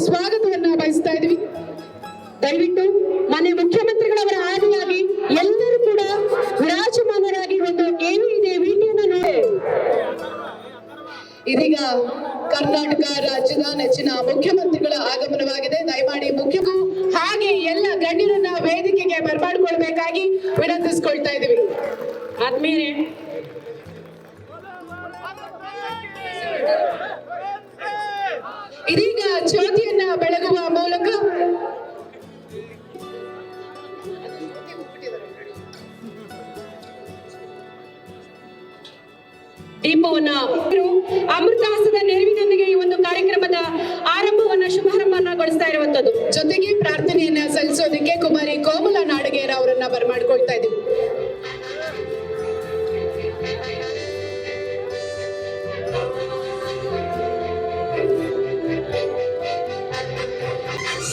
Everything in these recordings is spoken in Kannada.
ಸ್ವಾಗತವನ್ನ ಬಯಸ್ತಾ ಇದ್ವಿ. ದಯವಿಟ್ಟು ಮಾನ್ಯ ಮುಖ್ಯಮಂತ್ರಿಗಳವರ ಆದಿಯಾಗಿ ಎಲ್ಲರೂ ಕೂಡ ವಿರಾಜಮಾನರಾಗಿ ಒಂದು AVD ವಿಟಿಯನ್ನು ನೋಡಿ. ಇದೀಗ ಕರ್ನಾಟಕ ರಾಜ್ಯದ ನೆಚ್ಚಿನ ಮುಖ್ಯಮಂತ್ರಿಗಳ ಆಗಮನವಾಗಿದೆ. ದಯಮಾಡಿ ಮುಖ್ಯಗೂ ಹಾಗೆ ಎಲ್ಲ ಗಣ್ಯರನ್ನ ವೇದಿಕೆಗೆ ಬರಮಾಡಿಕೊಳ್ಬೇಕಾಗಿ ವಿನಂತಿಸಿಕೊಳ್ತಾ ಇದ್ದೀವಿ. ಆದ್ಮೇಲೆ ಇದೀಗ ಜ್ಯೋತಿಯನ್ನ ಬೆಳಗುವ ಮೂಲಕ ದೀಪವನ್ನ ಅಮೃತಾಸದ ನೆರವಿನೊಂದಿಗೆ ಈ ಒಂದು ಕಾರ್ಯಕ್ರಮದ ಶುಭಾರಂಭಗೊಳಿಸ್ತಾ ಇರುವಂತದ್ದು. ಜೊತೆಗೆ ಪ್ರಾರ್ಥನೆಯನ್ನ ಸಲ್ಲಿಸೋದಕ್ಕೆ ಕುಮಾರಿ ಕೋಮಲ ನಾಡಗೇರ ಅವರನ್ನ ಬರಮಾಡ್ಕೊಳ್ತಾ ಇದ್ದೀವಿ.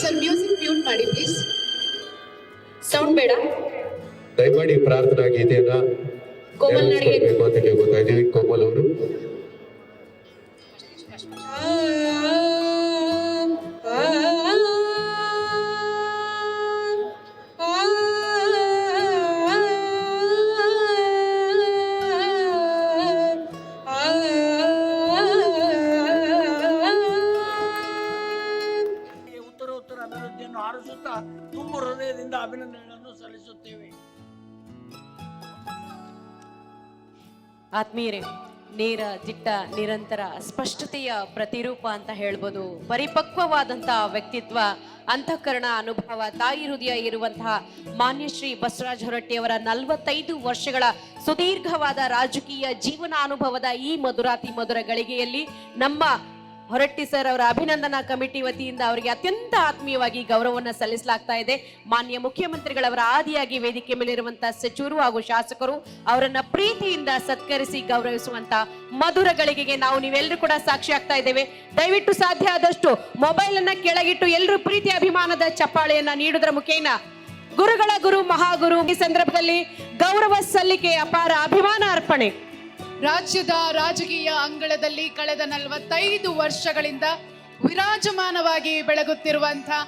ಸರ್ ಮ್ಯೂಸಿಕ್ ಮ್ಯೂಟ್ ಮಾಡಿ ಪ್ಲೀಸ್, ಸೌಂಡ್ ಬೇಡ. ದಯಮಾಡಿ ಪ್ರಾರ್ಥನಾ ಗೀತೆಯನ್ನ ಕೋಮಲ್ ನಾಡಗೇರ ಅಂತ ಕೇಳ್ಕೊತಾ ಇದೀವಿ. ಕೋಮಲ್ ಅವರು ಉತ್ತರ ಅಭಿವೃದ್ಧಿಯನ್ನು ಹಾರಿಸುತ್ತಾ ತುಂಬು ಹೃದಯದಿಂದ ಅಭಿನಂದನೆಗಳನ್ನು ಸಲ್ಲಿಸುತ್ತೇವೆ. ಆತ್ಮೀಯರೇ, ನೇರ ದಿಟ್ಟ ನಿರಂತರ ಸ್ಪಷ್ಟತೆಯ ಪ್ರತಿರೂಪ ಅಂತ ಹೇಳ್ಬೋದು. ಪರಿಪಕ್ವವಾದಂತಹ ವ್ಯಕ್ತಿತ್ವ, ಅಂತಃಕರಣ, ಅನುಭವ, ತಾಯಿ ಹೃದಯ ಇರುವಂತಹ ಮಾನ್ಯ ಶ್ರೀ ಬಸವರಾಜ ಹೊರಟ್ಟಿಯವರ 45 ವರ್ಷಗಳ ಸುದೀರ್ಘವಾದ ರಾಜಕೀಯ ಜೀವನ ಅನುಭವದ ಈ ಮಧುರಾತಿ ಮಧುರ ಗಳಿಗೆಯಲ್ಲಿ ನಮ್ಮ ಹೊರಟ್ಟಿ ಸರ್ ಅವರ ಅಭಿನಂದನಾ ಕಮಿಟಿ ವತಿಯಿಂದ ಅವರಿಗೆ ಅತ್ಯಂತ ಆತ್ಮೀಯವಾಗಿ ಗೌರವವನ್ನು ಸಲ್ಲಿಸಲಾಗ್ತಾ ಇದೆ. ಮಾನ್ಯ ಮುಖ್ಯಮಂತ್ರಿಗಳವರ ಆದಿಯಾಗಿ ವೇದಿಕೆ ಮೇಲಿರುವಂತಹ ಸಚಿವರು ಹಾಗೂ ಶಾಸಕರು ಅವರನ್ನ ಪ್ರೀತಿಯಿಂದ ಸತ್ಕರಿಸಿ ಗೌರವಿಸುವಂತ ಮಧುರ ಗಳಿಗೆಗೆ ನಾವು ನೀವೆಲ್ಲರೂ ಕೂಡ ಸಾಕ್ಷಿ ಆಗ್ತಾ ಇದ್ದೇವೆ. ದಯವಿಟ್ಟು ಸಾಧ್ಯ ಆದಷ್ಟು ಮೊಬೈಲ್ ಅನ್ನ ಕೆಳಗಿಟ್ಟು ಎಲ್ಲರೂ ಪ್ರೀತಿ ಅಭಿಮಾನದ ಚಪ್ಪಾಳೆಯನ್ನ ನೀಡುವುದರ ಮುಖೇನ ಗುರುಗಳ ಗುರು ಮಹಾಗುರು ಈ ಸಂದರ್ಭದಲ್ಲಿ ಗೌರವ ಸಲ್ಲಿಕೆ, ಅಪಾರ ಅಭಿಮಾನ ಅರ್ಪಣೆ. ರಾಜ್ಯದ ರಾಜಕೀಯ ಅಂಗಳದಲ್ಲಿ ಕಳೆದ 45 ವರ್ಷಗಳಿಂದ ವಿರಾಜಮಾನವಾಗಿ ಬೆಳಗುತ್ತಿರುವಂತಹ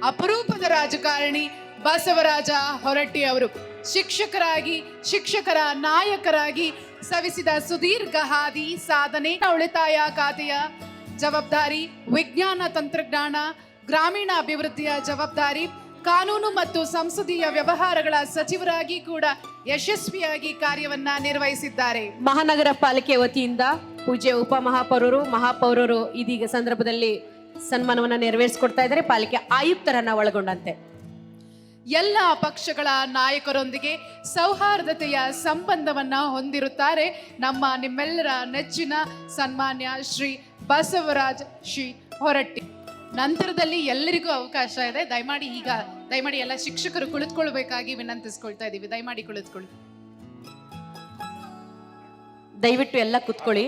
ಅಪರೂಪದ ರಾಜಕಾರಣಿ ಬಸವರಾಜ ಹೊರಟ್ಟಿ ಅವರು ಶಿಕ್ಷಕರಾಗಿ, ಶಿಕ್ಷಕರ ನಾಯಕರಾಗಿ ಸವಿಸಿದ ಸುದೀರ್ಘ ಹಾದಿ, ಸಾಧನೆ, ಉಳಿತಾಯ ಖಾತೆಯ ಜವಾಬ್ದಾರಿ, ವಿಜ್ಞಾನ ತಂತ್ರಜ್ಞಾನ, ಗ್ರಾಮೀಣ ಅಭಿವೃದ್ಧಿಯ ಜವಾಬ್ದಾರಿ, ಕಾನೂನು ಮತ್ತು ಸಂಸದೀಯ ವ್ಯವಹಾರಗಳ ಸಚಿವರಾಗಿ ಕೂಡ ಯಶಸ್ವಿಯಾಗಿ ಕಾರ್ಯವನ್ನ ನಿರ್ವಹಿಸಿದ್ದಾರೆ. ಮಹಾನಗರ ಪಾಲಿಕೆ ವತಿಯಿಂದ ಪೂಜ್ಯ ಮಹಾಪೌರರು ಇದೀಗ ಸಂದರ್ಭದಲ್ಲಿ ಸನ್ಮಾನವನ್ನ ನೆರವೇರಿಸಿಕೊಡ್ತಾ ಇದ್ದಾರೆ, ಪಾಲಿಕೆ ಆಯುಕ್ತರನ್ನ ಒಳಗೊಂಡಂತೆ. ಎಲ್ಲ ಪಕ್ಷಗಳ ನಾಯಕರೊಂದಿಗೆ ಸೌಹಾರ್ದತೆಯ ಸಂಬಂಧವನ್ನ ಹೊಂದಿರುತ್ತಾರೆ ನಿಮ್ಮೆಲ್ಲರ ನೆಚ್ಚಿನ ಸನ್ಮಾನ್ಯ ಶ್ರೀ ಬಸವರಾಜ್ ಶ್ರೀ ಹೊರಟ್ಟಿ. ನಂತರದಲ್ಲಿ ಎಲ್ಲರಿಗೂ ಅವಕಾಶ ಇದೆ. ದಯಮಾಡಿ ಎಲ್ಲ ಶಿಕ್ಷಕರು ಕುಳಿತುಕೊಳ್ಬೇಕಾಗಿ ವಿನಂತಿಸ್ಕೊಳ್ತಾ ಇದ್ದೀವಿ. ದಯಮಾಡಿ ಕುಳಿತುಕೊಳ್ಳಿ. ದಯವಿಟ್ಟು ಎಲ್ಲ ಕುತ್ಕೊಳ್ಳಿ.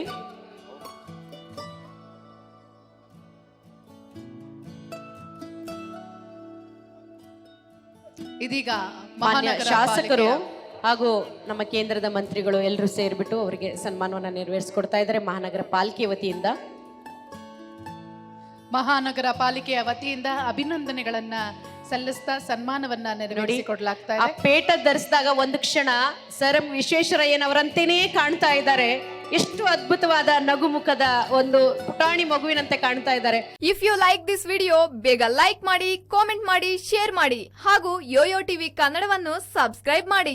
ಇದೀಗ ಮಾನ್ಯ ಶಾಸಕರು ಹಾಗೂ ನಮ್ಮ ಕೇಂದ್ರದ ಮಂತ್ರಿಗಳು ಎಲ್ಲರೂ ಸೇರಿಬಿಟ್ಟು ಅವರಿಗೆ ಸನ್ಮಾನವನ್ನ ನೆರವೇರಿಸಿಕೊಡ್ತಾ ಇದ್ದಾರೆ ಮಹಾನಗರ ಪಾಲಿಕೆ ವತಿಯಿಂದ. ಮಹಾನಗರ ಪಾಲಿಕೆಯ ವತಿಯಿಂದ ಅಭಿನಂದನೆಗಳನ್ನ ಸಲ್ಲಿಸ್ತಾ ಸನ್ಮಾನವನ್ನ ನೆರವೇರಿಸಿಕೊಡ್ಲಾಗ್ತಾ ಇದೆ. ಪೇಟ ಧರಿಸಿದಾಗ ಒಂದು ಕ್ಷಣ ಸರ್ ವಿಶ್ವೇಶ್ವರಯ್ಯನವರಂತೆಯೇ ಕಾಣ್ತಾ ಇದ್ದಾರೆ. ಎಷ್ಟು ಅದ್ಭುತವಾದ ನಗುಮುಖದ ಒಂದು ಪುಟಾಣಿ ಮಗುವಿನಂತೆ ಕಾಣ್ತಾ ಇದ್ದಾರೆ. If you like this video, ಬೇಗ ಲೈಕ್ ಮಾಡಿ, ಕಾಮೆಂಟ್ ಮಾಡಿ, ಶೇರ್ ಮಾಡಿ ಹಾಗೂ ಯೋಯೋ ಟಿವಿ ಕನ್ನಡವನ್ನು ಸಬ್ಸ್ಕ್ರೈಬ್ ಮಾಡಿ.